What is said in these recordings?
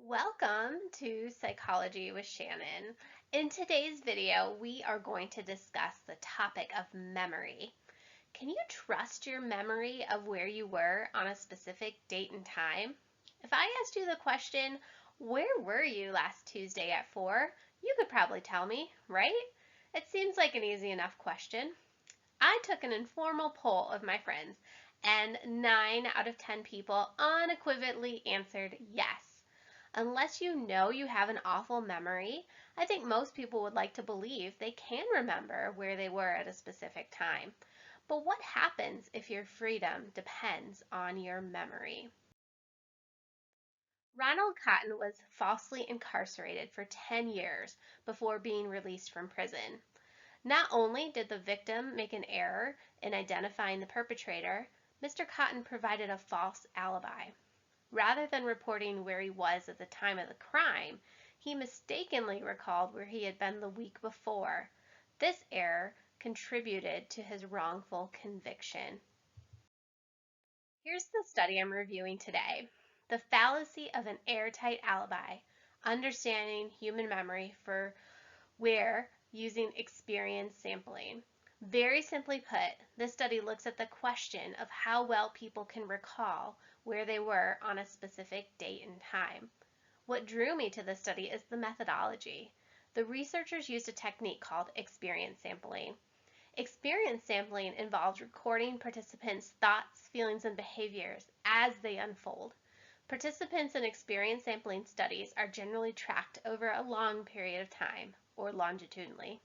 Welcome to Psychology with Shannon. In today's video, we are going to discuss the topic of memory. Can you trust your memory of where you were on a specific date and time? If I asked you the question, where were you last Tuesday at 4? You could probably tell me, right? It seems like an easy enough question. I took an informal poll of my friends, and 9 out of 10 people unequivocally answered yes. Unless you know you have an awful memory, I think most people would like to believe they can remember where they were at a specific time. But what happens if your freedom depends on your memory? Ronald Cotton was falsely incarcerated for 10 years before being released from prison. Not only did the victim make an error in identifying the perpetrator, Mr. Cotton provided a false alibi. Rather than reporting where he was at the time of the crime, he mistakenly recalled where he had been the week before. This error contributed to his wrongful conviction. Here's the study I'm reviewing today: The Fallacy of an Airtight Alibi, Understanding Human Memory for Where Using Experience Sampling. Very simply put, this study looks at the question of how well people can recall where they were on a specific date and time. What drew me to this study is the methodology. The researchers used a technique called experience sampling. Experience sampling involves recording participants' thoughts, feelings, and behaviors as they unfold. Participants in experience sampling studies are generally tracked over a long period of time, or longitudinally.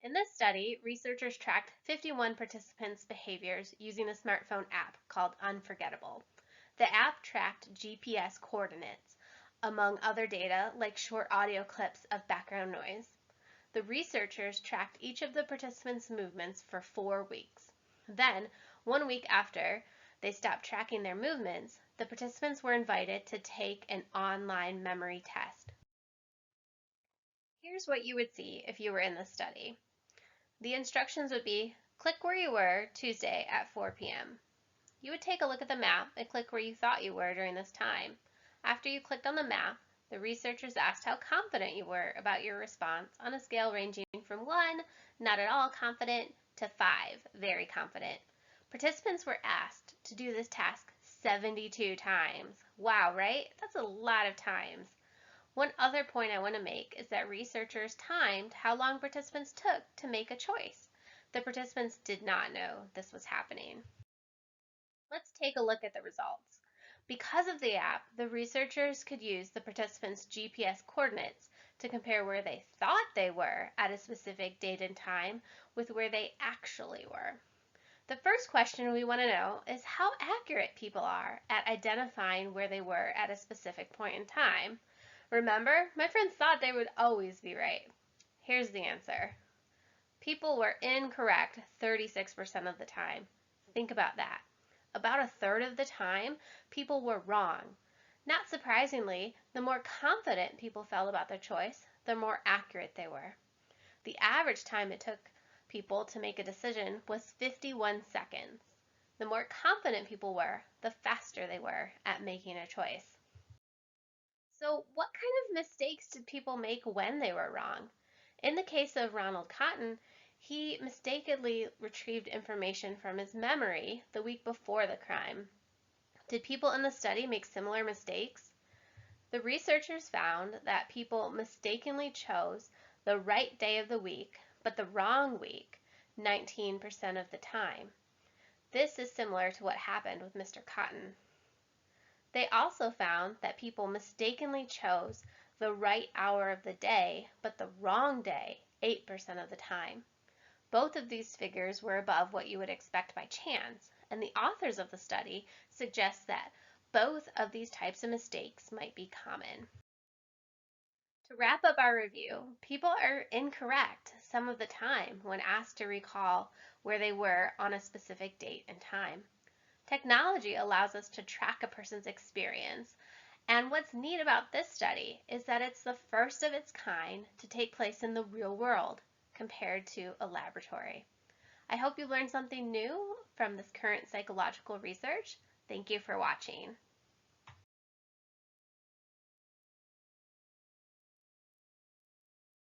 In this study, researchers tracked 51 participants' behaviors using a smartphone app called Unforgettable. The app tracked GPS coordinates, among other data like short audio clips of background noise. The researchers tracked each of the participants' movements for 4 weeks. Then, 1 week after they stopped tracking their movements, the participants were invited to take an online memory test. Here's what you would see if you were in the study. The instructions would be, click where you were Tuesday at 4 p.m. You would take a look at the map and click where you thought you were during this time. After you clicked on the map, the researchers asked how confident you were about your response on a scale ranging from 1, not at all confident, to 5, very confident. Participants were asked to do this task 72 times. Wow, right? That's a lot of times. One other point I want to make is that researchers timed how long participants took to make a choice. The participants did not know this was happening. Let's take a look at the results. Because of the app, the researchers could use the participants' GPS coordinates to compare where they thought they were at a specific date and time with where they actually were. The first question we want to know is how accurate people are at identifying where they were at a specific point in time. Remember, my friends thought they would always be right. Here's the answer. People were incorrect 36% of the time. Think about that. About a third of the time, people were wrong. Not surprisingly, the more confident people felt about their choice, the more accurate they were. The average time it took people to make a decision was 51 seconds. The more confident people were, the faster they were at making a choice. So, what kind of mistakes did people make when they were wrong? In the case of Ronald Cotton, he mistakenly retrieved information from his memory the week before the crime. Did people in the study make similar mistakes? The researchers found that people mistakenly chose the right day of the week, but the wrong week 19% of the time. This is similar to what happened with Mr. Cotton. They also found that people mistakenly chose the right hour of the day, but the wrong day 8% of the time. Both of these figures were above what you would expect by chance, and the authors of the study suggest that both of these types of mistakes might be common. To wrap up our review, people are incorrect some of the time when asked to recall where they were on a specific date and time. Technology allows us to track a person's experience, and what's neat about this study is that it's the first of its kind to take place in the real world compared to a laboratory. I hope you learned something new from this current psychological research. Thank you for watching.